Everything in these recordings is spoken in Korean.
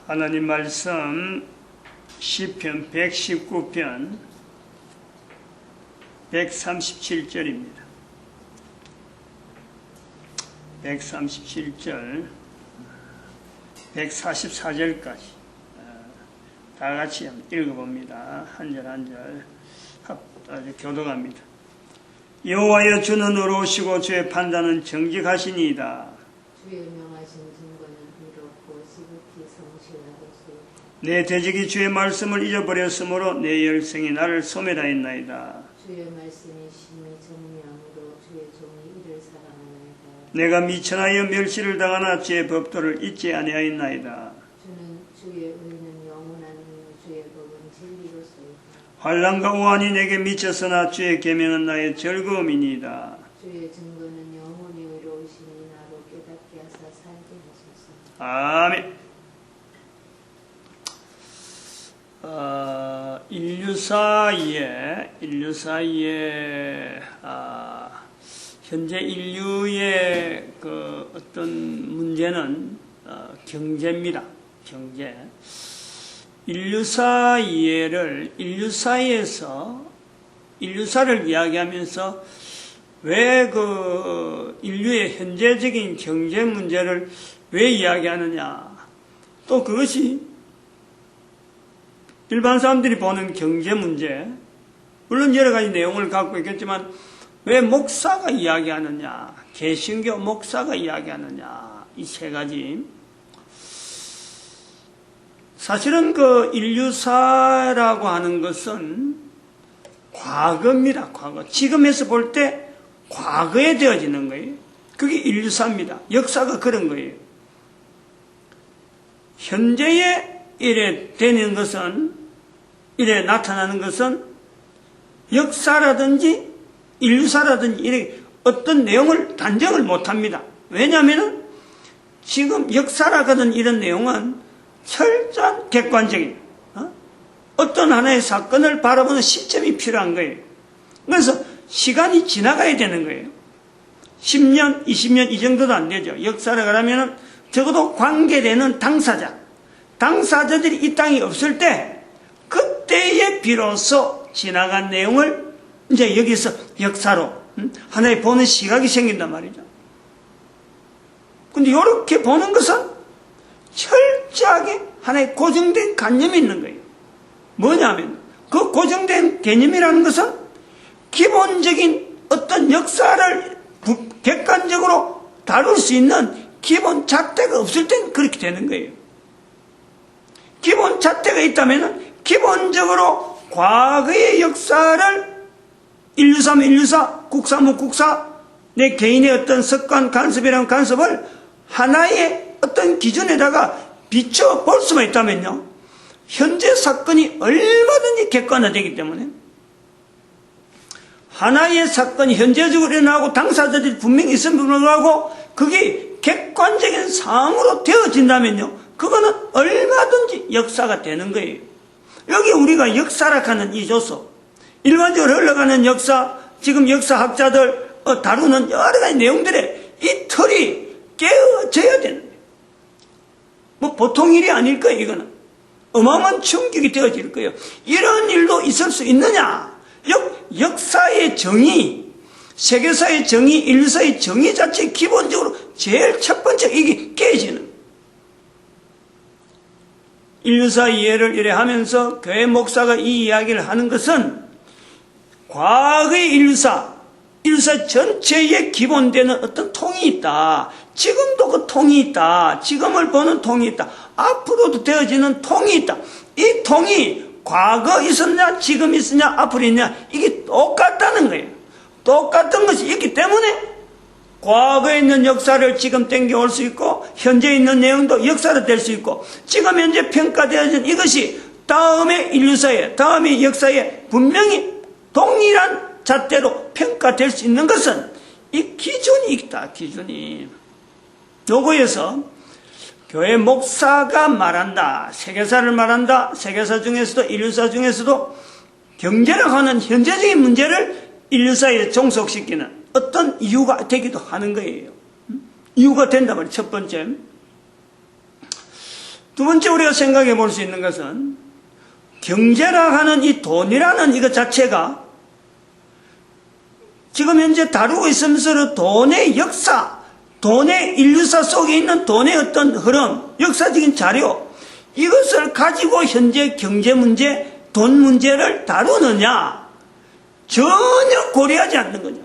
하나님 말씀 시편 119편 137절입니다. 137절 144절까지 다 같이 읽어봅니다. 한 절 한 절 아주 교독합니다. 여호와여, 주는 의로우시고 주의 판단은 정직하시니이다. 주의 명하신 증거는 의롭고 지극히 성실하도소이다. 내 대적이 주의 말씀을 잊어버렸으므로 내 열성이 나를 소멸하였나이다. 주의 말씀이 심히 정명으로 주의 종이 이를 사랑하나이다. 내가 미천하여 멸시를 당하나 주의 법도를 잊지 아니하였나이다. 주는 주의 의는 영원하니 주의 법은 진리로소이다. 환난과 우환이 내게 미쳤으나 주의 계명은 나의 즐거움이니이다. 주의 증거는 영원히 의로우시니 나로 깨닫게 하사 살게 하소서. 아멘. 인류 사이에 현재 인류의 그 어떤 문제는 경제입니다. 경제. 인류 사를 이야기하면서 왜 그 인류의 현재적인 경제 문제를 왜 이야기하느냐. 또 그것이 일반 사람들이 보는 경제 문제, 물론 여러 가지 내용을 갖고 있겠지만 왜 목사가 이야기하느냐, 개신교 목사가 이야기하느냐, 이 세 가지. 사실은 그 인류사라고 하는 것은 과거입니다. 과거. 지금에서 볼 때 과거에 되어지는 거예요. 그게 인류사입니다. 역사가 그런 거예요. 현재에 이래 되는 것은, 이래 나타나는 것은 역사라든지 인류사라든지 이래 어떤 내용을 단정을 못 합니다. 왜냐하면 지금 역사라거든 이런 내용은 철저한 객관적인 어떤 하나의 사건을 바라보는 시점이 필요한 거예요. 그래서 시간이 지나가야 되는 거예요. 10년, 20년 이 정도도 안 되죠. 역사를 하려면 적어도 관계되는 당사자들이 이 땅에 없을 때 그때에 비로소 지나간 내용을 이제 여기서 역사로 하나의 보는 시각이 생긴단 말이죠. 근데 이렇게 보는 것은 철저하게 하나의 고정된 관념이 있는 거예요. 뭐냐면 그 고정된 개념이라는 것은 기본적인 어떤 역사를 객관적으로 다룰 수 있는 기본 잣대가 없을 땐 그렇게 되는 거예요. 기본 잣대가 있다면 기본적으로 과거의 역사를 인류사면 인류사, 국사면 국사, 내 개인의 어떤 습관, 간섭이라는 간섭을 하나의 어떤 기준에다가 비춰볼 수만 있다면요, 현재 사건이 얼마든지 객관화되기 때문에 하나의 사건이 현재적으로 일어나고 당사자들이 분명히 있음에도 불구하고 그게 객관적인 상황으로 되어진다면요, 그거는 얼마든지 역사가 되는 거예요. 여기 우리가 역사라 하는 이 조서, 일반적으로 흘러가는 역사, 지금 역사학자들 다루는 여러 가지 내용들의 이 틀이 깨어져야 되는 거예요. 뭐 보통 일이 아닐 거예요. 이거는 어마어마한 충격이 되어질 거예요. 이런 일도 있을 수 있느냐? 역사의 정의, 세계사의 정의, 인류사의 정의 자체 기본적으로 제일 첫 번째 이게 깨지는 거예요. 인류사 이해를 이래 하면서 교회 목사가 이 이야기를 하는 것은 과거의 인류사 전체에 기본되는 어떤 통이 있다. 지금도 그 통이 있다. 지금을 보는 통이 있다. 앞으로도 되어지는 통이 있다. 이 통이 과거 있었냐, 지금 있었냐, 앞으로 있냐, 이게 똑같다는 거예요. 똑같은 것이 있기 때문에 과거에 있는 역사를 지금 땡겨올 수 있고, 현재에 있는 내용도 역사로 될 수 있고, 지금 현재 평가되어진 이것이 다음의 인류사에, 다음의 역사에 분명히 동일한 잣대로 평가될 수 있는 것은 이 기준이 있다. 기준이. 요거에서 교회 목사가 말한다, 세계사를 말한다, 세계사 중에서도 인류사 중에서도 경제라고 하는 현재적인 문제를 인류사에 종속시키는 어떤 이유가 되기도 하는 거예요. 이유가 된다면 첫 번째, 두 번째 우리가 생각해 볼 수 있는 것은 경제라 하는 이 돈이라는 이것 자체가 지금 현재 다루고 있으면서 돈의 역사, 돈의 인류사 속에 있는 돈의 어떤 흐름, 역사적인 자료, 이것을 가지고 현재 경제 문제, 돈 문제를 다루느냐? 전혀 고려하지 않는 거죠.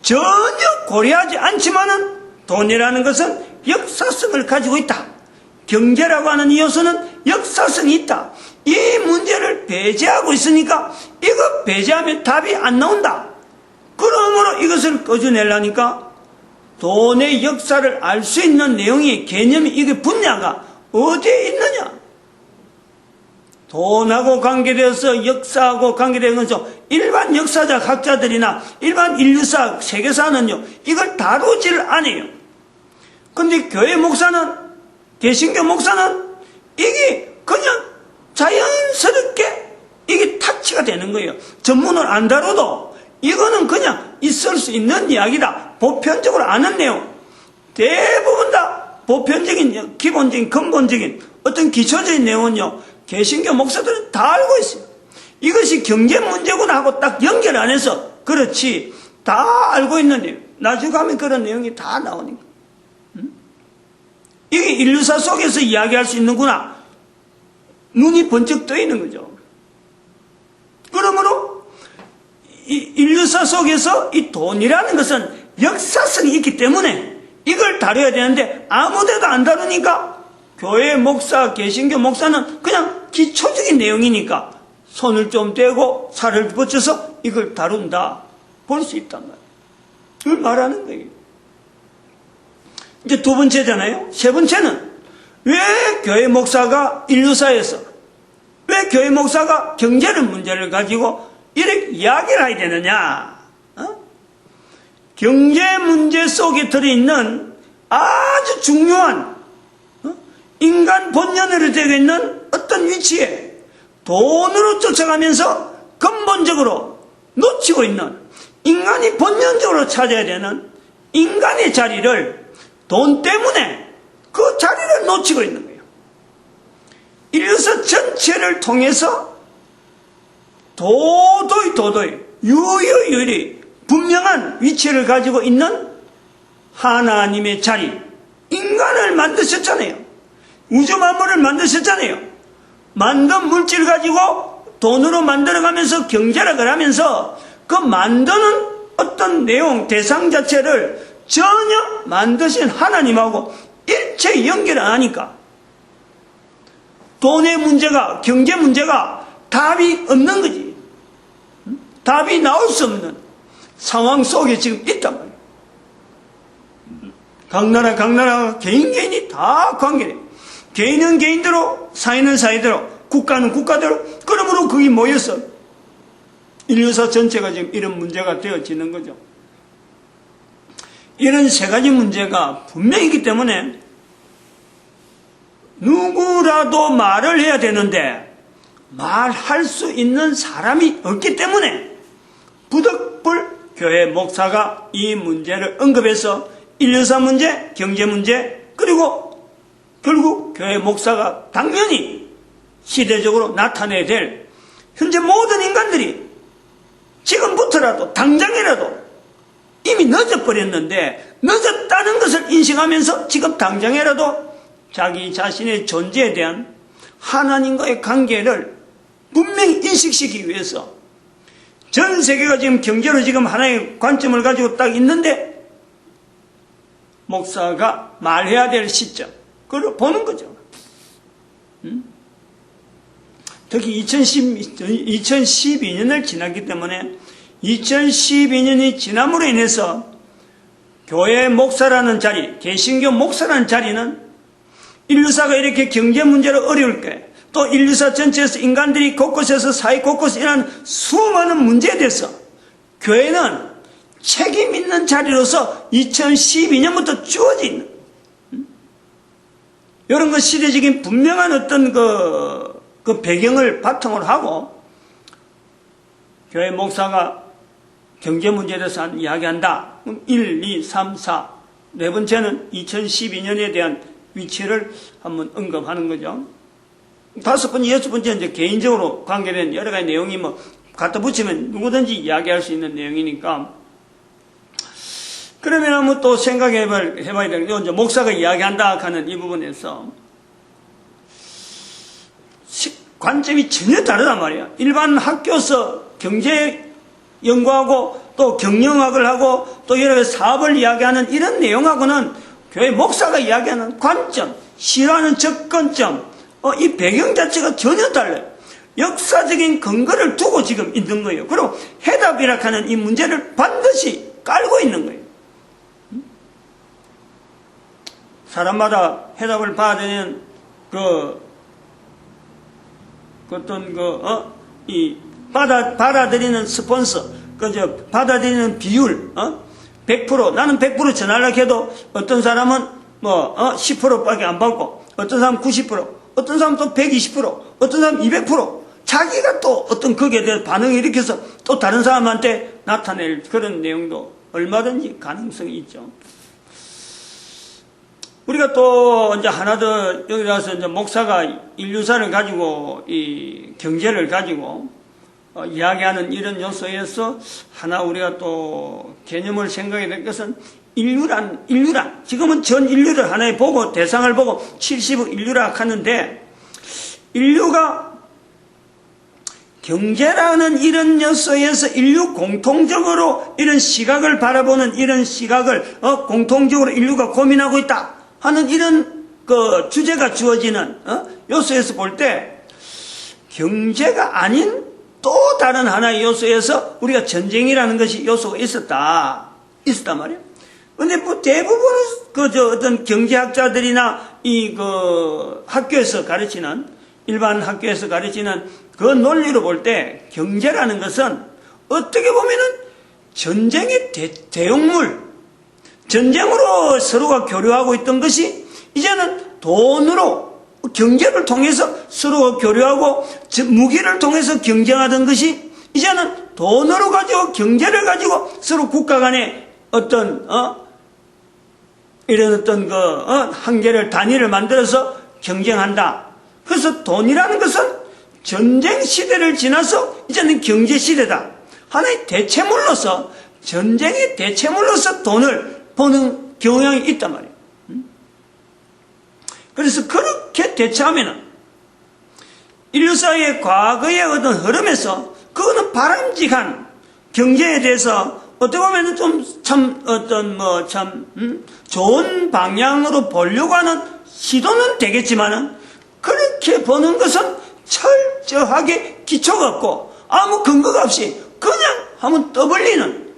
전혀 고려하지 않지만은 돈이라는 것은 역사성을 가지고 있다. 경제라고 하는 이 요소는 역사성이 있다. 이 문제를 배제하고 있으니까 이거 배제하면 답이 안 나온다. 그러므로 이것을 꺼져내려니까 돈의 역사를 알 수 있는 내용이, 개념이, 이게 분야가 어디에 있느냐? 돈하고 관계되어서 역사하고 관계되는 것은 일반 역사적 학자들이나 일반 인류사, 세계사는요, 이걸 다루질 않아요. 근데 교회 목사는, 개신교 목사는 이게 그냥 자연스럽게 이게 타치가 되는 거예요. 전문을 안 다뤄도 이거는 그냥 있을 수 있는 이야기다. 보편적으로 아는 내용. 대부분 다 보편적인, 기본적인, 근본적인 어떤 기초적인 내용은요, 개신교 목사들은 다 알고 있어요. 이것이 경제 문제구나 하고 딱 연결 안 해서 그렇지, 다 알고 있는 내용. 나중에 가면 그런 내용이 다 나오니까. 이게 인류사 속에서 이야기할 수 있는구나. 눈이 번쩍 떠 있는 거죠. 그러므로 이 인류사 속에서 이 돈이라는 것은 역사성이 있기 때문에 이걸 다뤄야 되는데 아무데도 안 다루니까 교회 목사, 개신교 목사는 그냥 기초적인 내용이니까 손을 좀 대고 살을 붙여서 이걸 다룬다. 볼 수 있단 말이에요. 그걸 말하는 거예요. 이제 두 번째잖아요. 세 번째는 왜 교회 목사가 인류사에서, 왜 교회 목사가 경제를 문제를 가지고 이렇게 이야기를 해야 되느냐? 경제 문제 속에 들어있는 아주 중요한 인간 본연으로 되어 있는 어떤 위치에 돈으로 쫓아가면서 근본적으로 놓치고 있는, 인간이 본연적으로 찾아야 되는 인간의 자리를 돈 때문에 그 자리를 놓치고 있는 거예요. 인류사 전체를 통해서 도도히 유유히 분명한 위치를 가지고 있는 하나님의 자리, 인간을 만드셨잖아요. 우주 만물을 만드셨잖아요. 만든 물질을 가지고 돈으로 만들어가면서 경제력을 하면서 그 만드는 어떤 내용, 대상 자체를 전혀 만드신 하나님하고 일체 연결을 안 하니까 돈의 문제가, 경제 문제가 답이 없는 거지. 답이 나올 수 없는 상황 속에 지금 있단 말이에요. 각 나라 개인이 다 관계돼요. 개인은 개인대로, 사회는 사회대로, 국가는 국가대로. 그러므로 거기 모여서 인류사 전체가 지금 이런 문제가 되어지는 거죠. 이런 세 가지 문제가 분명히 있기 때문에 누구라도 말을 해야 되는데 말할 수 있는 사람이 없기 때문에 부득불 교회 목사가 이 문제를 언급해서 인류사 문제, 경제 문제, 그리고 결국 교회 목사가 당연히 시대적으로 나타내야 될, 현재 모든 인간들이 지금부터라도 당장이라도 이미 늦어버렸는데 늦었다는 것을 인식하면서 지금 당장이라도 자기 자신의 존재에 대한 하나님과의 관계를 분명히 인식시키기 위해서 전 세계가 지금 경제로 지금 하나의 관점을 가지고 딱 있는데 목사가 말해야 될 시점, 그걸 보는 거죠. 특히 2012년을 지났기 때문에 2012년이 지남으로 인해서 교회 목사라는 자리, 개신교 목사라는 자리는 인류사가 이렇게 경제 문제로 어려울 때, 또 인류사 전체에서 인간들이 곳곳에서 사회 곳곳에 일어나는 수많은 문제에 대해서 교회는 책임 있는 자리로서 2012년부터 주어진 이런 그 시대적인 분명한 어떤 그 배경을 바탕으로 하고 교회 목사가 경제 문제에 대해서 이야기한다. 그럼 1, 2, 3, 4. 네 번째는 2012년에 대한 위치를 한번 언급하는 거죠. 다섯 번째, 여섯 번째 이제 개인적으로 관계된 여러 가지 내용이 뭐 갖다 붙이면 누구든지 이야기할 수 있는 내용이니까. 그러면 한번 또 생각해봐야 되는 게 이제 목사가 이야기한다 하는 이 부분에서 관점이 전혀 다르단 말이야. 일반 학교에서 경제 연구하고 또 경영학을 하고 또 여러 가지 사업을 이야기하는 이런 내용하고는 교회 목사가 이야기하는 관점, 싫어하는 접근점, 이 배경 자체가 전혀 달라요. 역사적인 근거를 두고 지금 있는 거예요. 그리고 해답이라 하는 이 문제를 반드시 깔고 있는 거예요. 사람마다 해답을 받아들이는 받아들이는 스폰서, 받아들이는 비율, 100%, 나는 100% 전하려고 해도 어떤 사람은 10%밖에 안 받고, 어떤 사람은 90%, 어떤 사람은 또 120%, 어떤 사람은 200%, 자기가 또 어떤 거기에 대해서 반응을 일으켜서 또 다른 사람한테 나타낼 그런 내용도 얼마든지 가능성이 있죠. 우리가 또 이제 하나 더 여기 와서 이제 목사가 인류사를 가지고 이 경제를 가지고 이야기하는 이런 요소에서 하나 우리가 또 개념을 생각해야 될 것은 인류란 지금은 전 인류를 하나의 보고 대상을 보고 70억 인류라 하는데 인류가 경제라는 이런 요소에서 인류 공통적으로 이런 시각을 바라보는 이런 시각을 공통적으로 인류가 고민하고 있다 하는 이런 주제가 주어지는 요소에서 볼 때 경제가 아닌 또 다른 하나의 요소에서 우리가 전쟁이라는 것이 요소가 있었단 말이에요. 근데 뭐 대부분은 어떤 경제학자들이나 학교에서 가르치는 일반 학교에서 가르치는 그 논리로 볼 때 경제라는 것은 어떻게 보면은 전쟁의 대용물, 전쟁으로 서로가 교류하고 있던 것이 이제는 돈으로 경제를 통해서 서로가 교류하고 무기를 통해서 경쟁하던 것이 이제는 돈으로 가지고 경제를 가지고 서로 국가 간에 이런 한계를 단위를 만들어서 경쟁한다. 그래서 돈이라는 것은 전쟁 시대를 지나서 이제는 경제 시대다. 하나의 대체물로서 전쟁의 대체물로서 돈을 버는 경향이 있단 말이에요. 그래서 그렇게 대처하면은 인류사의 과거의 어떤 흐름에서 그거는 바람직한 경제에 대해서 어떻게 보면 좋은 방향으로 보려고 하는 시도는 되겠지만은 그렇게 보는 것은 철저하게 기초가 없고 아무 근거가 없이 그냥 하면 떠벌리는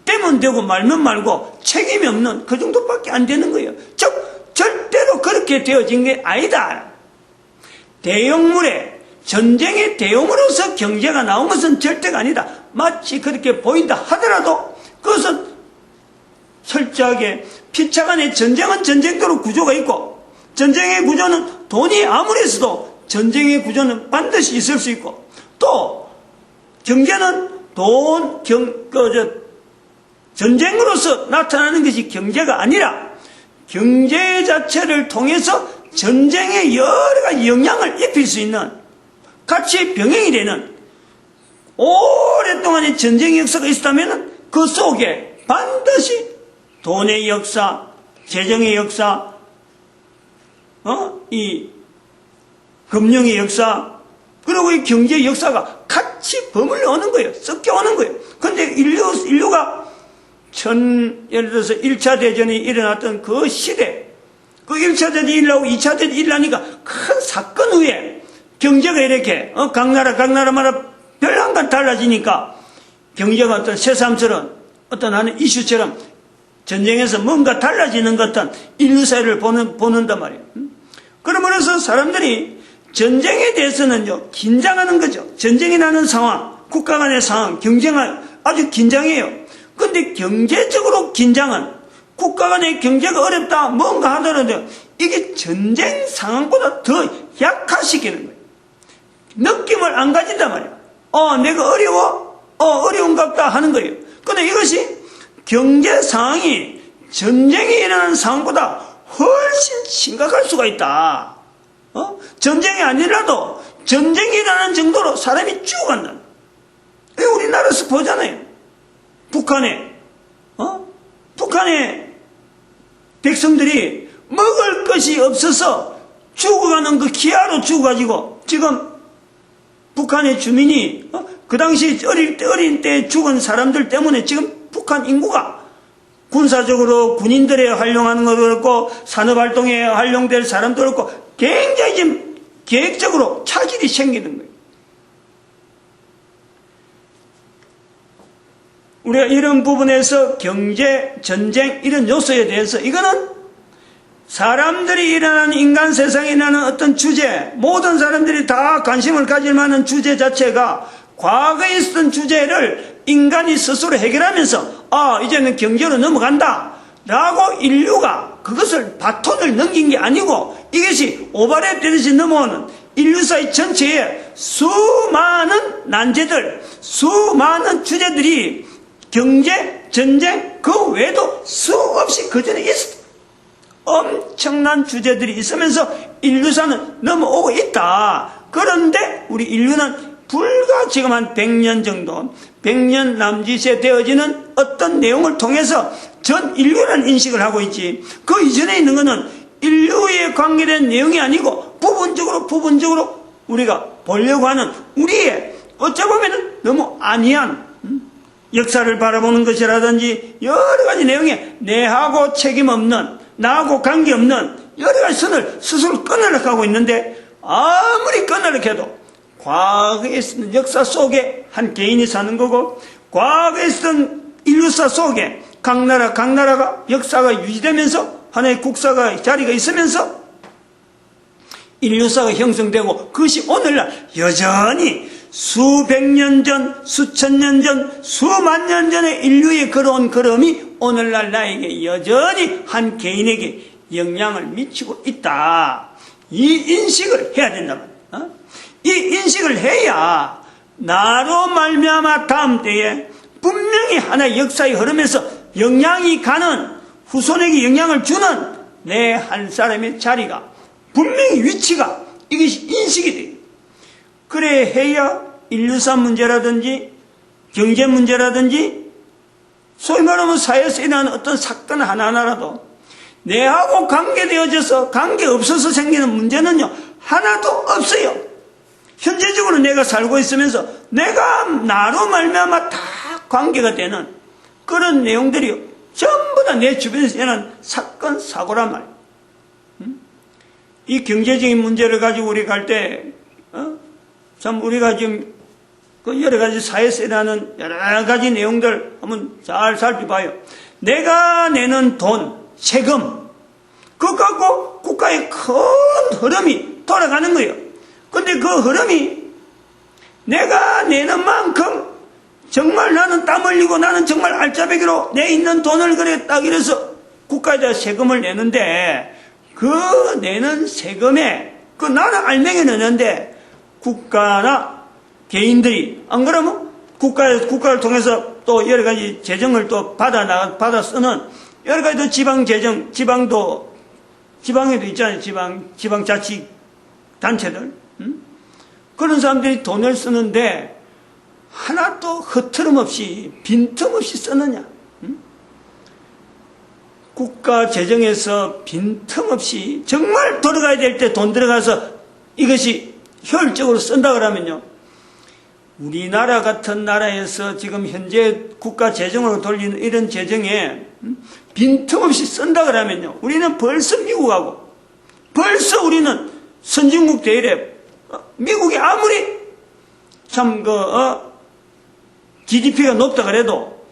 되면 되고 말면 말고 책임이 없는 그 정도밖에 안 되는 거예요. 즉 절대로 그렇게 되어진 게 아니다. 대용물에 전쟁의 대용으로서 경제가 나온 것은 절대가 아니다. 마치 그렇게 보인다 하더라도 그것은 철저하게 피차간의 전쟁은 전쟁대로 구조가 있고 전쟁의 구조는 돈이 아무리 있어도 전쟁의 구조는 반드시 있을 수 있고 또 경제는 전쟁으로서 나타나는 것이 경제가 아니라 경제 자체를 통해서 전쟁에 여러 가지 영향을 입힐 수 있는 같이 병행이 되는 오랫동안의 전쟁의 역사가 있었다면 그 속에 반드시 돈의 역사, 재정의 역사, 이 금융의 역사, 그리고 이 경제의 역사가 같이 버물려 오는 거예요. 섞여 오는 거예요. 근데 인류가 예를 들어서 1차 대전이 일어났던 그 시대, 그 1차 대전이 일어나고 2차 대전이 일어나니까 큰 사건 후에 경제가 이렇게, 각 나라마다 별한간 달라지니까 경제가 어떤 새삼스러운 어떤 하는 이슈처럼 전쟁에서 뭔가 달라지는 것 같은 인류사회를 보는단 말이에요. 그러면서 사람들이 전쟁에 대해서는요, 긴장하는 거죠. 전쟁이 나는 상황, 국가 간의 상황, 경쟁은 아주 긴장해요. 근데 경제적으로 긴장은 국가 간의 경제가 어렵다, 뭔가 하더라도 이게 전쟁 상황보다 더 약화시키는 거예요. 느낌을 안 가진단 말이에요. 내가 어려워? 어려운갑다 하는 거예요. 근데 이것이 경제 상황이 전쟁이 일어나는 상황보다 훨씬 심각할 수가 있다. 전쟁이 아니라도 전쟁이 일어나는 정도로 사람이 죽어간다. 우리나라에서 보잖아요. 북한의 백성들이 먹을 것이 없어서 죽어가는 그 기아로 죽어가지고 지금 북한의 주민이 그 당시 어린 때 죽은 사람들 때문에 지금 북한 인구가 군사적으로 군인들에 활용하는 것도 그렇고 산업활동에 활용될 사람도 그렇고 굉장히 지금 계획적으로 차질이 생기는 거예요. 우리가 이런 부분에서 경제, 전쟁 이런 요소에 대해서 이거는 사람들이 일어나는 인간 세상에 일어나는 어떤 주제, 모든 사람들이 다 관심을 가질 만한 주제 자체가 과거에 있었던 주제를 인간이 스스로 해결하면서 이제는 경제로 넘어간다 라고 인류가 그것을 바톤을 넘긴 게 아니고 이것이 오발에 되듯이 넘어오는 인류사의 전체에 수많은 난제들, 수많은 주제들이 경제, 전쟁, 그 외에도 수없이 그 전에 있었다. 엄청난 주제들이 있으면서 인류사는 넘어오고 있다. 그런데 우리 인류는 불과 지금 한 100년 정도, 100년 남짓에 되어지는 어떤 내용을 통해서 전 인류라는 인식을 하고 있지. 그 이전에 있는 것은 인류에 관계된 내용이 아니고 부분적으로 우리가 보려고 하는 우리의 어찌 보면 너무 안이한 역사를 바라보는 것이라든지 여러 가지 내용에 내하고 책임 없는, 나하고 관계없는 여러 가지 선을 스스로 끊어내고 있는데 아무리 끊어내도 과거에 있었던 역사 속에 한 개인이 사는 거고 과거에 있었던 인류사 속에 각 나라가 역사가 유지되면서 하나의 국사가 자리가 있으면서 인류사가 형성되고 그것이 오늘날 여전히 수백 년 전, 수천 년 전, 수만 년 전에 인류의 걸어온 걸음이 오늘날 나에게 여전히 한 개인에게 영향을 미치고 있다. 이 인식을 해야 된다. 이 인식을 해야 나로 말미암아 다음 때에 분명히 하나의 역사의 흐름에서 영향이 가는 후손에게 영향을 주는 내 한 사람의 자리가 분명히 위치가 이것이 인식이 돼요. 그래 해야 인류사 문제라든지 경제 문제라든지 소위 말하면 사회에서 일어나는 어떤 사건 하나하나라도 내하고 관계되어져서 관계없어서 생기는 문제는요 하나도 없어요. 현재적으로 내가 살고 있으면서 내가 나로 말미암아 다 관계가 되는 그런 내용들이 전부 다 내 주변에서 일어나는 사건 사고란 말이에요. 이 경제적인 문제를 가지고 우리 갈 때 참 우리가 지금 그 여러 가지 사회에서 일어나는 여러 가지 내용들 한번 잘 살펴봐요. 내가 내는 돈, 세금, 그거 갖고 국가의 큰 흐름이 돌아가는 거예요. 근데 그 흐름이 내가 내는 만큼 정말 나는 땀 흘리고 나는 정말 알짜배기로 내 있는 돈을 그래 딱 이래서 국가에다 세금을 내는데 그 내는 세금에 그 나는 알맹이 내는데 국가나 개인들이 안 그러면 국가를 통해서 또 여러 가지 재정을 또 받아 쓰는 여러 가지 또 지방 재정, 지방에도 있잖아요. 지방자치 단체들. 그런 사람들이 돈을 쓰는데 하나도 허트름 없이 빈틈없이 쓰느냐. 국가 재정에서 빈틈없이 정말 들어가야 될 때 돈 들어가서 이것이 효율적으로 쓴다 그러면요. 우리나라 같은 나라에서 지금 현재 국가 재정으로 돌리는 이런 재정에 빈틈없이 쓴다 그러면요. 우리는 벌써 미국하고 벌써 우리는 선진국 대열에 미국이 아무리 참 GDP가 높다 그래도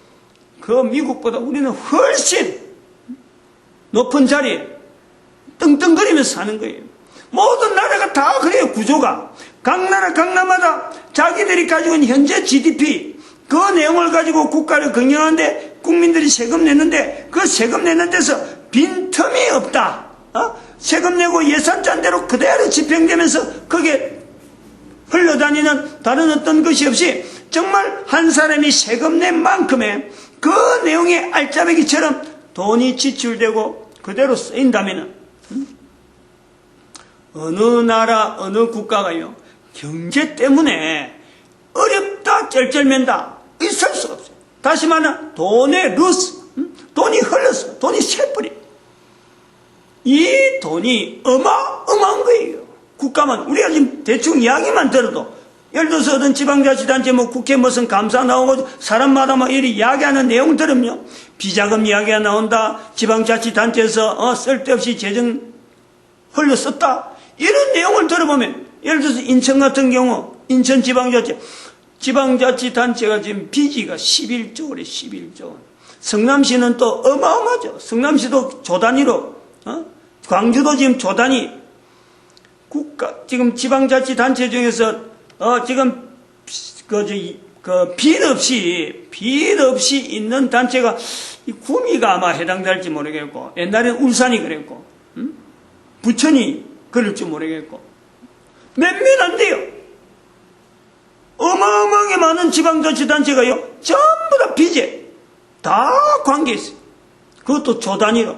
그 미국보다 우리는 훨씬 높은 자리에 떵떵거리면서 사는 거예요. 모든 나라가 다 그래요. 구조가 각 나라마다 자기들이 가지고 있는 현재 GDP 그 내용을 가지고 국가를 경영하는데 국민들이 세금 내는데 그 세금 내는 데서 빈틈이 없다. 세금 내고 예산짠대로 그대로 집행되면서 그게 흘러다니는 다른 어떤 것이 없이 정말 한 사람이 세금 낸 만큼의 그 내용의 알짜배기처럼 돈이 지출되고 그대로 쓰인다면 어느 나라 어느 국가가요 경제 때문에 어렵다 쩔쩔맨다 있을 수가 없어요. 다시 말하면 돈의 루스, 돈이 흘렀어, 돈이 새뿌리. 이 돈이 어마어마한 거예요. 국가만 우리가 지금 대충 이야기만 들어도 예를 들어서 어떤 지방자치단체 국회 무슨 감사 나오고 사람마다 이리 이야기하는 내용 들으면요 비자금 이야기가 나온다. 지방자치단체에서 쓸데없이 재정 흘려 썼다. 이런 내용을 들어보면 예를 들어서 인천 같은 경우 인천 지방자치단체가 지금 빚이가 11조 원에 11조 원. 성남시는 또 어마어마하죠. 성남시도 조 단위로 광주도 지금 조 단위 지금 지방자치단체 중에서 지금 빚 없이 있는 단체가 구미가 아마 해당될지 모르겠고 옛날에는 울산이 그랬고 부천이 그럴지 모르겠고 몇몇 안 돼요. 어마어마하게 많은 지방자치단체가요 전부 다 빚에 다 관계있어요. 그것도 조 단위로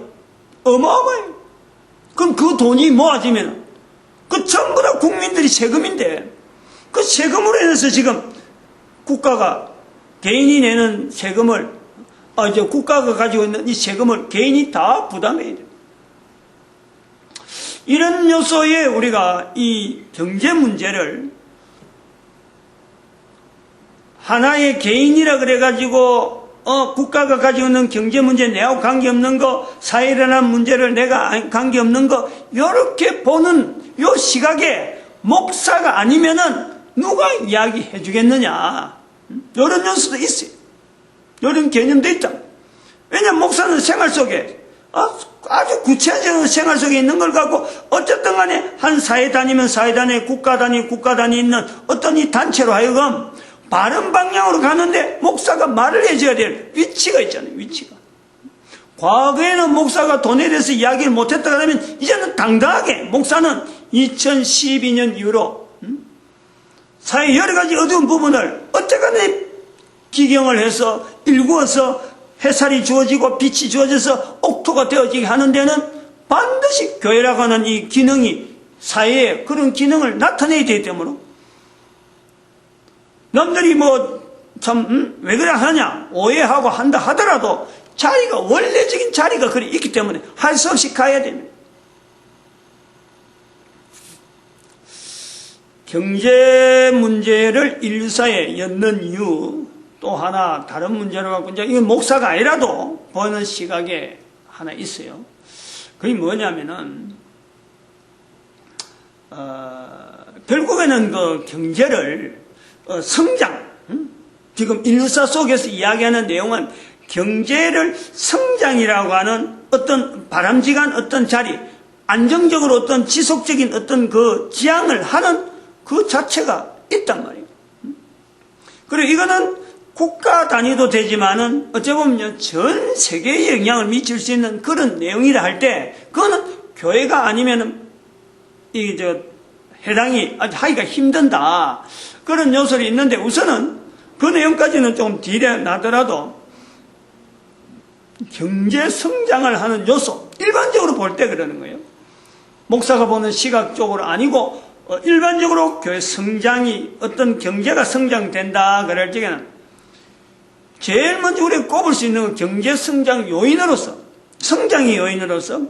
어마어마해요. 그럼 그 돈이 모아지면 그 전부 다 국민들이 세금인데 그 세금으로 인해서 지금 국가가 개인이 내는 세금을 국가가 가지고 있는 이 세금을 개인이 다 부담해야 돼요. 이런 요소에 우리가 이 경제 문제를 하나의 개인이라 그래가지고 국가가 가지고 있는 경제 문제 내하고 관계없는 거 사회라는 문제를 내가 관계없는 거 이렇게 보는 요 시각에 목사가 아니면은 누가 이야기해 주겠느냐 이런 요소도 있어요. 이런 개념도 있다. 왜냐하면 목사는 생활 속에 아주 구체적인 생활 속에 있는 걸 갖고 어쨌든 간에 한 사회 다니면 사회 단위 국가 단위 있는 어떤 이 단체로 하여금 바른 방향으로 가는데 목사가 말을 해줘야 될 위치가 있잖아요. 위치가. 과거에는 목사가 돈에 대해서 이야기를 못했다 그러면 이제는 당당하게 목사는 2012년 이후로 사회 여러 가지 어두운 부분을 어쨌든 기경을 해서 일구어서 햇살이 주어지고 빛이 주어져서 옥토가 되어지게 하는 데는 반드시 교회라고 하는 이 기능이 사회에 그런 기능을 나타내야 되기 때문에 남들이 왜 그래 하냐 오해하고 한다 하더라도 자리가 원래적인 자리가 그래 있기 때문에 할 수 없이 가야 됩니다. 경제 문제를 인류사에 엮는 이유 또 하나 다른 문제로 갖고 이제 이건 목사가 아니라도 보는 시각에 하나 있어요. 그게 뭐냐면은 결국에는 그 경제를 성장 지금 인류사 속에서 이야기하는 내용은 경제를 성장이라고 하는 어떤 바람직한 어떤 자리 안정적으로 어떤 지속적인 어떤 그 지향을 하는 그 자체가 있단 말이에요. 그리고 이거는 국가 단위도 되지만은 어찌 보면 전 세계에 영향을 미칠 수 있는 그런 내용이라 할 때 그거는 교회가 아니면은 해당이 아주 하기가 힘든다. 그런 요소가 있는데 우선은 그 내용까지는 좀 뒤에 나더라도 경제 성장을 하는 요소 일반적으로 볼 때 그러는 거예요. 목사가 보는 시각적으로 아니고 일반적으로 교회 성장이 어떤 경제가 성장된다 그럴 적에는 제일 먼저 우리가 꼽을 수 있는 경제 성장 요인으로서 성장의 요인으로서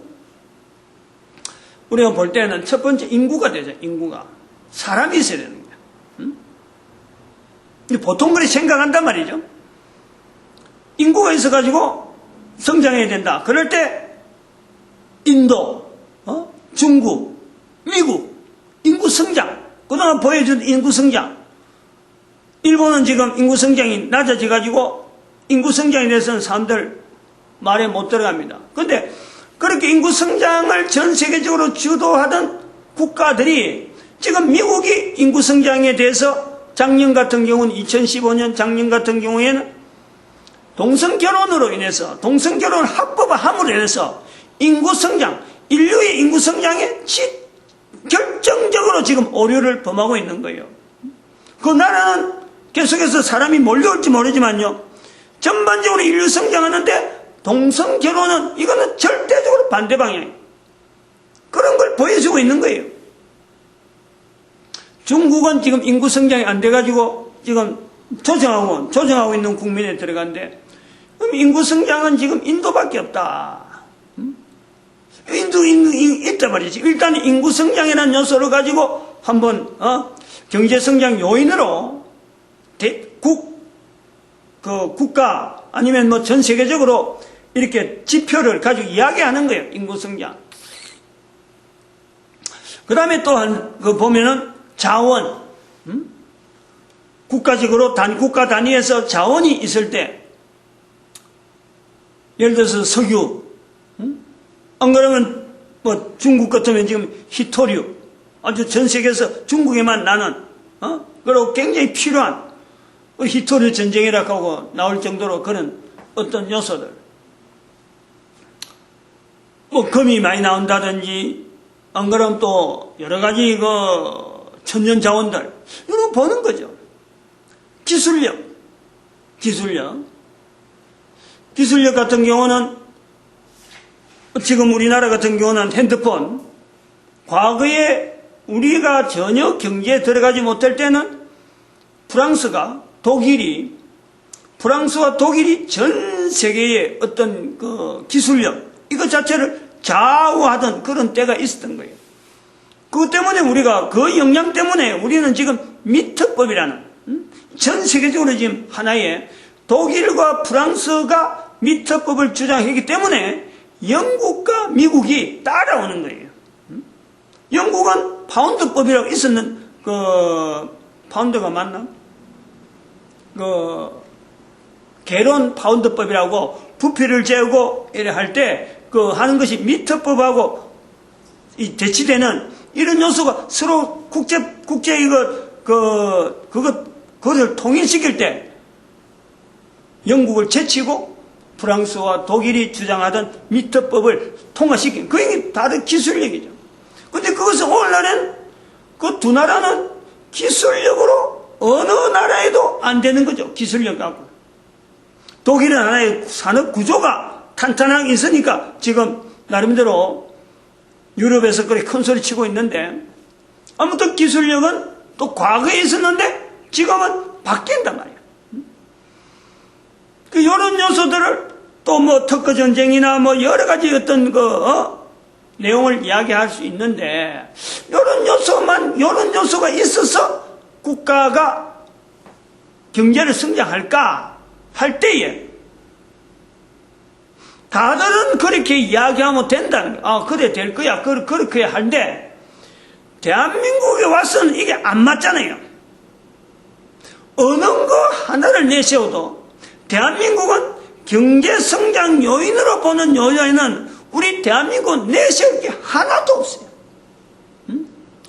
우리가 볼 때는 첫 번째 인구가 되죠. 인구가 사람이 있어야 되는 거예요. 보통 그렇게 생각한단 말이죠. 인구가 있어가지고 성장해야 된다. 그럴 때 인도, 중국, 미국 인구 성장, 그동안 보여준 인구 성장. 일본은 지금 인구 성장이 낮아져가지고 인구 성장에 대해서는 사람들 말에 못 들어갑니다. 그런데 그렇게 인구 성장을 전 세계적으로 주도하던 국가들이 지금 미국이 인구 성장에 대해서 작년 같은 경우는 2015년 작년 같은 경우에는 동성결혼으로 인해서 동성결혼 합법화함으로 인해서 인구 성장, 인류의 인구 성장에 결정적으로 지금 오류를 범하고 있는 거예요. 그 나라는 계속해서 사람이 몰려올지 모르지만요. 전반적으로 인류 성장하는데 동성 결혼은 이거는 절대적으로 반대 방향이에요. 그런 걸 보여주고 있는 거예요. 중국은 지금 인구 성장이 안 돼가지고 지금 조정하고 있는 국민에 들어간데, 그럼 인구 성장은 지금 인도밖에 없다. 인도 있다 말이지. 일단 인구 성장이라는 요소를 가지고 한번 경제 성장 요인으로 국가 아니면 뭐 전 세계적으로 이렇게 지표를 가지고 이야기하는 거예요. 인구 성장. 그 다음에 또 보면은 자원. 국가적으로 국가 단위에서 자원이 있을 때, 예를 들어서 석유, 안 그러면 뭐 중국 같으면 지금 히토류, 아주 전 세계에서 중국에만 나는, 그리고 굉장히 필요한 히토류 전쟁이라고 하고 나올 정도로 그런 어떤 요소들. 뭐 금이 많이 나온다든지, 안 그러면 또 여러 가지 천연 자원들, 이거 보는 거죠. 기술력 같은 경우는 지금 우리나라 같은 경우는 핸드폰, 과거에 우리가 전혀 경제에 들어가지 못할 때는 프랑스와 독일이 전 세계의 어떤 기술력, 이것 자체를 좌우하던 그런 때가 있었던 거예요. 그것 때문에 그 영향 때문에 우리는 지금 미트법이라는, 전 세계적으로 지금 하나의 독일과 프랑스가 미트법을 주장했기 때문에 영국과 미국이 따라오는 거예요. 영국은 파운드법이라고 있었는, 파운드가 맞나? 개론 파운드법이라고 부피를 재고 이래 할 때, 하는 것이 미트법하고 대치되는 이런 요소가 서로 그걸 통일시킬 때 영국을 제치고 프랑스와 독일이 주장하던 미트법을 통과시킨, 그게 다른 기술력이죠. 근데 그것은 오늘날은 그 두 나라는 기술력으로 어느 나라에도 안 되는 거죠. 기술력 갖고. 독일은 하나의 산업 구조가 탄탄하게 있으니까 지금 나름대로 유럽에서 그렇게 큰 소리 치고 있는데, 아무튼 기술력은 또 과거에 있었는데 지금은 바뀐단 말이에요. 이런 요소들을 또 뭐 특허 전쟁이나 뭐 여러 가지 어떤 내용을 이야기할 수 있는데, 이런 요소가 있어서 국가가 경제를 성장할까 할 때에 다들은 그렇게 이야기하면 된다는 거야. 그래 될 거야. 그렇게 할때 대한민국에 와서는 이게 안 맞잖아요. 어느 거 하나를 내세워도 대한민국은 경제 성장 요인으로 보는 요인은 우리 대한민국은 내세울 게 하나도 없어요.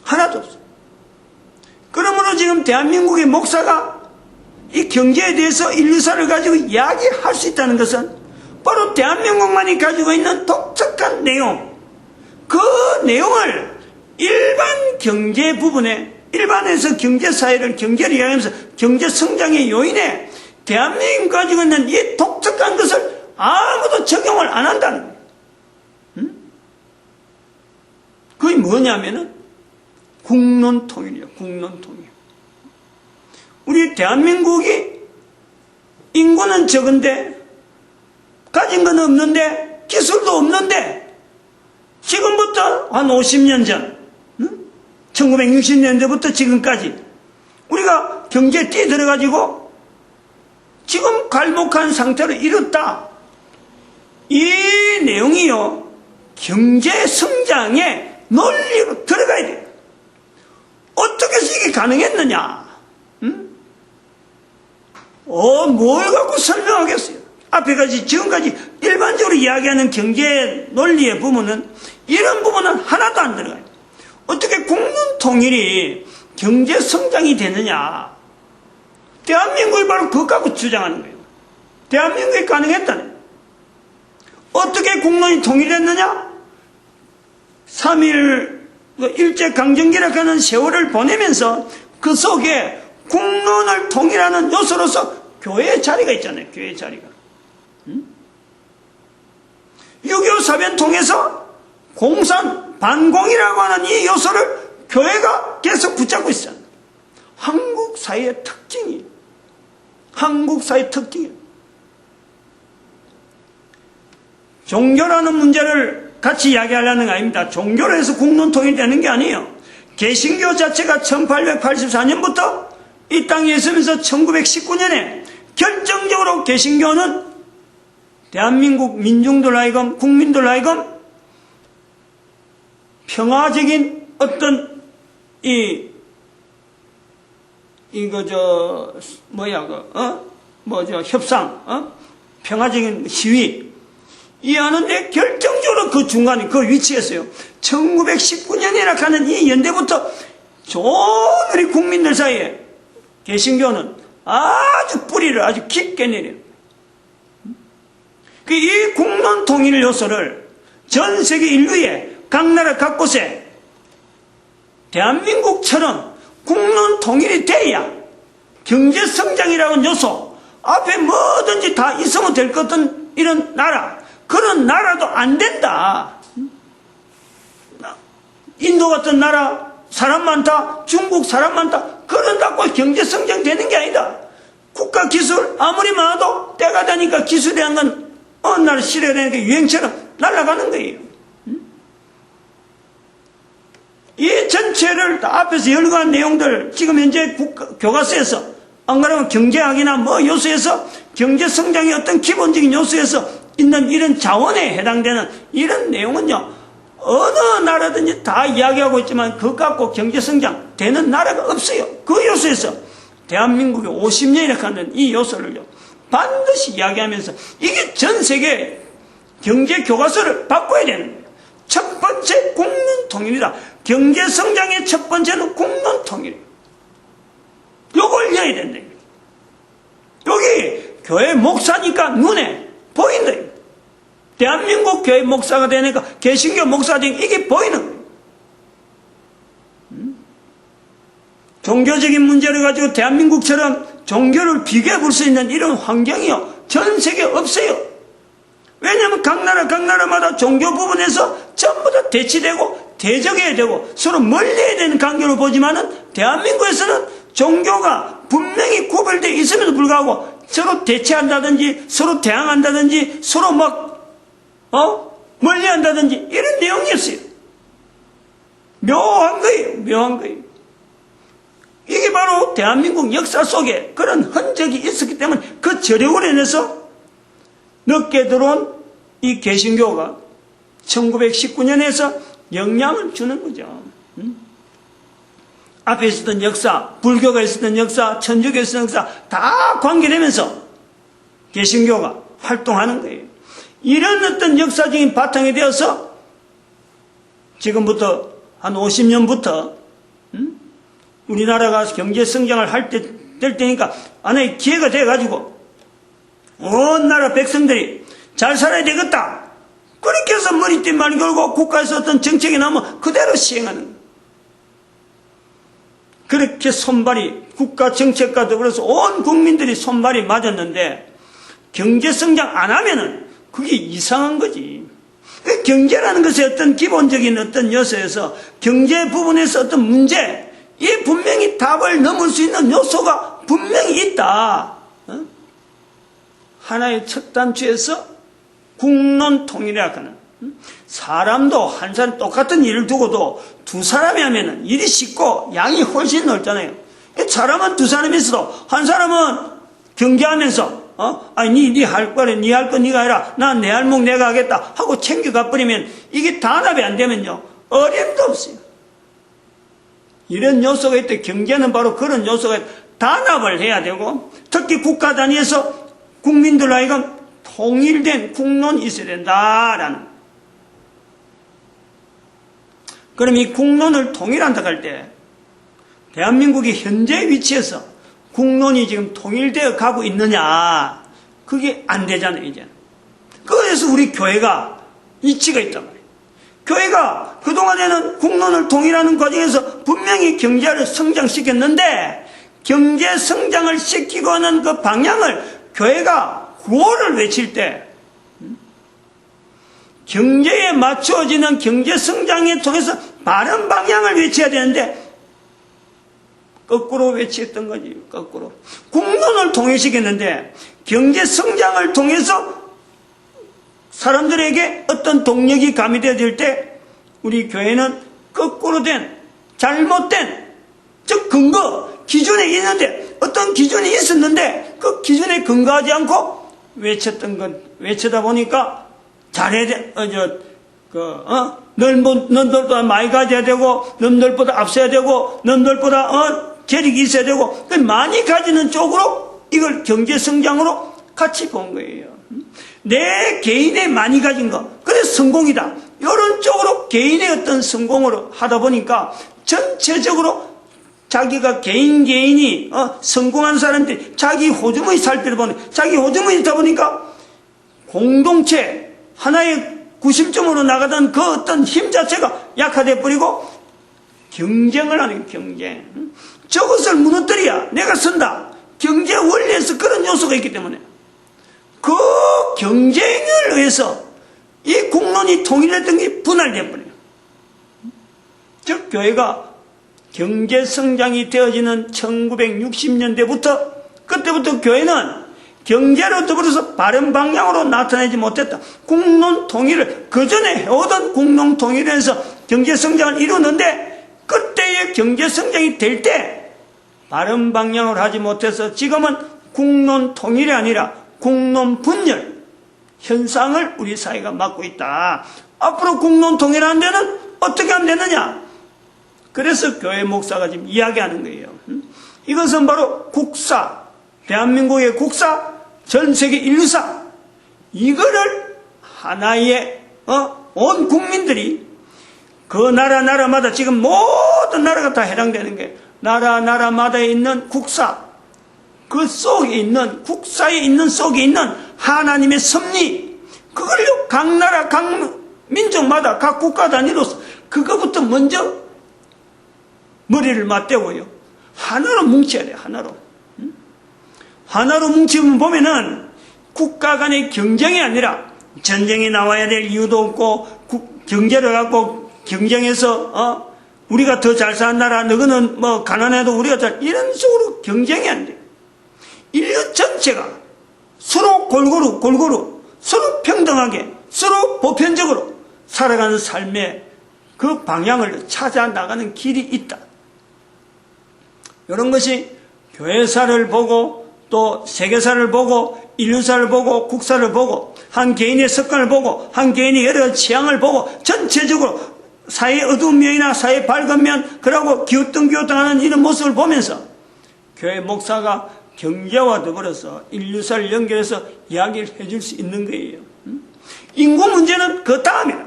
하나도 없어요. 그러므로 지금 대한민국의 목사가 이 경제에 대해서 인류사를 가지고 이야기할 수 있다는 것은 바로 대한민국만이 가지고 있는 독특한 내용, 그 내용을 일반 경제 부분에, 일반에서 경제사회를 경제를 이야기하면서 경제 성장의 요인에 대한민국이 가지고 있는 이 독특한 것을 아무도 적용을 안 한다는 거예요. 그게 뭐냐면은 국론통일이에요. 국론통일. 우리 대한민국이 인구는 적은데 가진 건 없는데 기술도 없는데 지금부터 한 50년 전 1960년대부터 지금까지 우리가 경제에 뛰어들어가지고 지금 갈목한 상태를 이뤘다. 이 내용이요, 경제 성장의 논리로 들어가야 돼요. 어떻게 해서 이게 가능했느냐? 뭘 갖고 설명하겠어요? 앞에까지 지금까지 일반적으로 이야기하는 경제 논리의 부분은 이런 부분은 하나도 안 들어가요. 어떻게 국민 통일이 경제 성장이 되느냐? 대한민국이 바로 그것 갖고 주장하는 거예요. 대한민국이 가능했다네. 어떻게 국론이 통일했느냐? 3.1 일제강점기라고 하는 세월을 보내면서 그 속에 국론을 통일하는 요소로서 교회의 자리가 있잖아요. 교회의 자리가. 6.25 사변 통해서 공산, 반공이라고 하는 이 요소를 교회가 계속 붙잡고 있어요. 한국 사회의 특징이에요. 한국 사회의 특징이에요. 종교라는 문제를 같이 이야기하려는 거 아닙니다. 종교로 해서 국론 통일되는 게 아니에요. 개신교 자체가 1884년부터 이 땅에 있으면서 1919년에 결정적으로 개신교는 대한민국 민중들 하여금, 국민들 하여금 평화적인 어떤 협상, 평화적인 시위, 이 하는데 결정적으로 그 중간에 그 위치에서요. 1919년이라 하는 이 연대부터 좋은 우리 국민들 사이에 개신교는 아주 뿌리를 아주 깊게 내려요. 이 국론 통일 요소를 전 세계 인류의 각 나라 각 곳에 대한민국처럼 국론 통일이 돼야 경제 성장이라는 요소 앞에 뭐든지 다 있으면 될 것 같은 이런 나라, 그런 나라도 안 된다. 인도 같은 나라 사람 많다, 중국 사람 많다, 그런다고 경제 성장 되는 게 아니다. 국가 기술 아무리 많아도 때가 되니까 기술이 한 건 어느 날 시대가 되니까 유행처럼 날아가는 거예요. 이 전체를 다 앞에서 열거한 내용들, 지금 현재 교과서에서 안 그러면 경제학이나 뭐 요소에서 경제 성장의 어떤 기본적인 요소에서 있는 이런 자원에 해당되는 이런 내용은요, 어느 나라든지 다 이야기하고 있지만 그것 갖고 경제 성장 되는 나라가 없어요. 그 요소에서 대한민국의 50년이나 하는 이 요소를요 반드시 이야기하면서 이게 전 세계 경제 교과서를 바꿔야 되는 거예요. 첫 번째 국론 통일이다. 경제 성장의 첫 번째는 국론 통일이에요. 요걸 이해해야 된다. 여기 교회 목사니까 눈에 보인다. 대한민국 교회 목사가 되니까 개신교 목사가 되니까 이게 보이는 거예요. 종교적인 문제를 가지고 대한민국처럼 종교를 비교해 볼 수 있는 이런 환경이요 전 세계에 없어요. 왜냐하면 각 나라마다 종교 부분에서 전부 다 대치되고 대적해야 되고 서로 멀리해야 되는 관계로 보지만은 대한민국에서는 종교가 분명히 구별되어 있음에도 불구하고 서로 대치한다든지 서로 대항한다든지 서로 멀리한다든지 이런 내용이었어요. 묘한 거예요. 이게 바로 대한민국 역사 속에 그런 흔적이 있었기 때문에 그 저력으로 인해서 늦게 들어온 이 개신교가 1919년에서 영향을 주는 거죠. 앞에 있었던 역사, 불교가 있었던 역사, 천주교가 있었던 역사 다 관계되면서 개신교가 활동하는 거예요. 이런 어떤 역사적인 바탕이 되어서 지금부터 한 50년부터 우리나라가 경제 성장을 될 때니까 하나의 기회가 돼가지고 온 나라 백성들이 잘 살아야 되겠다. 그렇게 해서 머리띠 많이 걸고 국가에서 어떤 정책이 나오면 그대로 시행하는 거예요. 그렇게 손발이 국가 정책과 더불어서 온 국민들이 손발이 맞았는데 경제 성장 안 하면은 그게 이상한 거지. 경제라는 것의 어떤 기본적인 어떤 요소에서 경제 부분에서 어떤 문제, 이 분명히 답을 넘을 수 있는 요소가 분명히 있다. 하나의 첫 단추에서 국론 통일이라고 하는, 사람도 한 사람 똑같은 일을 두고도 두 사람이 하면은 일이 쉽고 양이 훨씬 넓잖아요. 사람은 두 사람이 있어도 한 사람은 경계하면서 니 할 거래, 니 할 거 니가 해라, 난 내 할목 내가 하겠다 하고 챙겨가 버리면 이게 단합이 안 되면요 어림도 없어요. 이런 요소가 있대. 경제는 바로 그런 요소가 있대. 단합을 해야 되고 특히 국가 단위에서 국민들 하여금 통일된 국론이 있어야 된다라는. 그럼 이 국론을 통일한다 할 때 대한민국이 현재 위치에서 국론이 지금 통일되어 가고 있느냐, 그게 안 되잖아요 이제. 그래서 우리 교회가 이치가 있단 말이에요. 교회가 그동안에는 국론을 통일하는 과정에서 분명히 경제를 성장시켰는데 경제 성장을 시키고 하는 그 방향을 교회가 구호를 외칠 때 경제에 맞추어지는 경제 성장에 통해서 바른 방향을 외쳐야 되는데 거꾸로 외쳤던 거지. 거꾸로 국론을 통일시켰는데 경제 성장을 통해서 사람들에게 어떤 동력이 가미되어질 때 우리 교회는 거꾸로 된 잘못된 즉 근거 기준에 있는데 어떤 기준이 있었는데 그 기준에 근거하지 않고 외쳤다 보니까 잘해야 돼. 너희들보다 많이 가져야 되고, 너희들보다 앞서야 되고, 너희들보다 재력이 있어야 되고, 많이 가지는 쪽으로 이걸 경제 성장으로 같이 본 거예요. 내 개인의 많이 가진 거, 그래서 성공이다. 이런 쪽으로 개인의 어떤 성공으로 하다 보니까 전체적으로 자기가 개인이 성공한 사람들이 자기 호주머니 살 때를 보니 자기 호주머니 있다 보니까 공동체 하나의 구심점으로 나가던 그 어떤 힘 자체가 약화돼 버리고 경쟁을 하는 경쟁. 저것을 무너뜨려야 내가 선다. 경제 원리에서 그런 요소가 있기 때문에 그 경쟁을 위해서 이 국론이 통일했던 게 분할돼 버려요. 즉 교회가 경제 성장이 되어지는 1960년대부터 그때부터 교회는 경제로 더불어서 바른 방향으로 나타내지 못했다. 국론 통일을 그 전에 해오던 국론 통일에서 경제 성장을 이루는데 그때의 경제 성장이 될 때 바른 방향으로 하지 못해서 지금은 국론 통일이 아니라 국론 분열 현상을 우리 사회가 맞고 있다. 앞으로 국론 통일하는 데는 어떻게 하면 되느냐? 그래서 교회 목사가 지금 이야기하는 거예요. 이것은 바로 국사, 대한민국의 국사, 전 세계 인류사, 이거를 하나의 온 국민들이 그 나라마다 지금 모든 나라가 다 해당되는 게 나라마다 있는 국사, 그 속에 있는 국사에 있는 속에 있는 하나님의 섭리, 그걸요 각 나라 각 민족마다 각 국가 단위로서 그거부터 먼저 머리를 맞대고요 하나로 뭉쳐야 돼. 하나로 뭉치면 보면은 국가 간의 경쟁이 아니라 전쟁이 나와야 될 이유도 없고 경제를 갖고 경쟁해서 우리가 더 잘 사는 나라 너희는 뭐 가난해도 우리가 이런 식으로 경쟁이 안 돼. 인류 전체가 서로 골고루 서로 평등하게 서로 보편적으로 살아가는 삶의 그 방향을 찾아 나가는 길이 있다. 이런 것이 교회사를 보고 또 세계사를 보고 인류사를 보고 국사를 보고 한 개인의 습관을 보고 한 개인의 여러 취향을 보고 전체적으로 사회의 어두운 면이나 사회의 밝은 면 그러고 기우뚱기우뚱하는 이런 모습을 보면서 교회 목사가 경제와 더불어서 인류사를 연결해서 이야기를 해줄 수 있는 거예요. 인구 문제는 그 다음이다.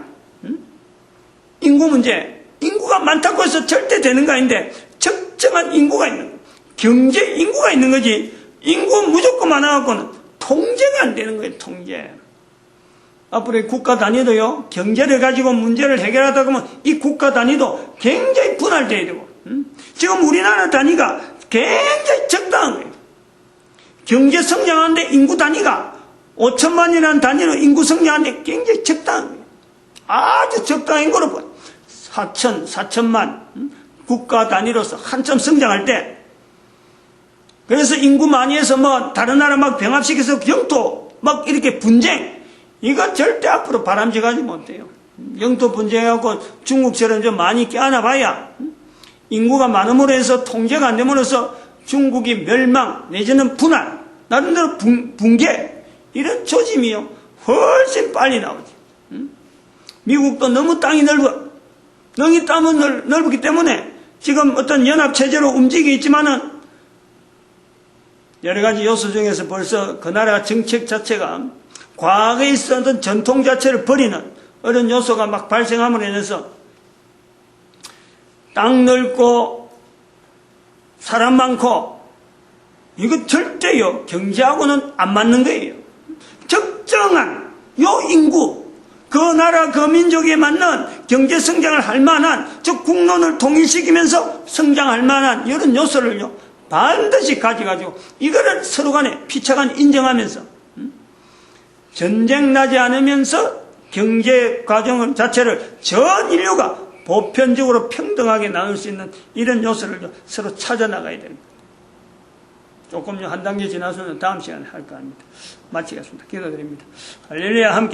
인구 문제, 인구가 많다고 해서 절대 되는 거 아닌데 적정한 인구가 있는 거예요. 경제 인구가 있는 거지 인구 무조건 많아갖고는 통제가 안 되는 거예요. 통제. 앞으로 국가 단위도요 경제를 가지고 문제를 해결하다 보면 이 국가 단위도 굉장히 분할돼야 되고 지금 우리나라 단위가 굉장히 적당한 거예요. 경제 성장하는데 인구 단위가 5천만이라는 단위로 인구 성장하는데 굉장히 적당한 거예요. 아주 적당한 거로 보여요. 4천만 국가 단위로서 한참 성장할 때 그래서 인구 많이 해서 뭐 다른 나라 막 병합시켜서 영토 막 이렇게 분쟁 이거 절대 앞으로 바람직하지 못해요. 영토 분쟁하고 중국처럼 좀 많이 껴안아 봐야 인구가 많음으로 해서 통제가 안 됨으로써 중국이 멸망 내지는 분할 나름대로 붕괴 이런 조짐이요 훨씬 빨리 나오지. 미국도 너무 땅이 넓어. 너무 땅은 넓기 때문에 지금 어떤 연합체제로 움직이고 있지만은 여러 가지 요소 중에서 벌써 그 나라 정책 자체가 과거에 있었던 전통 자체를 버리는 이런 요소가 막 발생함으로 인해서 땅 넓고 사람 많고 이거 절대요 경제하고는 안 맞는 거예요. 적정한 요 인구 그 나라 그 민족에 맞는 경제 성장을 할 만한 즉 국론을 통일시키면서 성장할 만한 이런 요소를요 반드시 가져가지고 이거를 서로 간에 피차간 인정하면서 전쟁 나지 않으면서 경제 과정 자체를 전 인류가 보편적으로 평등하게 나눌 수 있는 이런 요소를 서로 찾아 나가야 됩니다. 조금 한 단계 지나서는 다음 시간에 할까 합니다. 마치겠습니다. 기도드립니다. 할렐루야 함께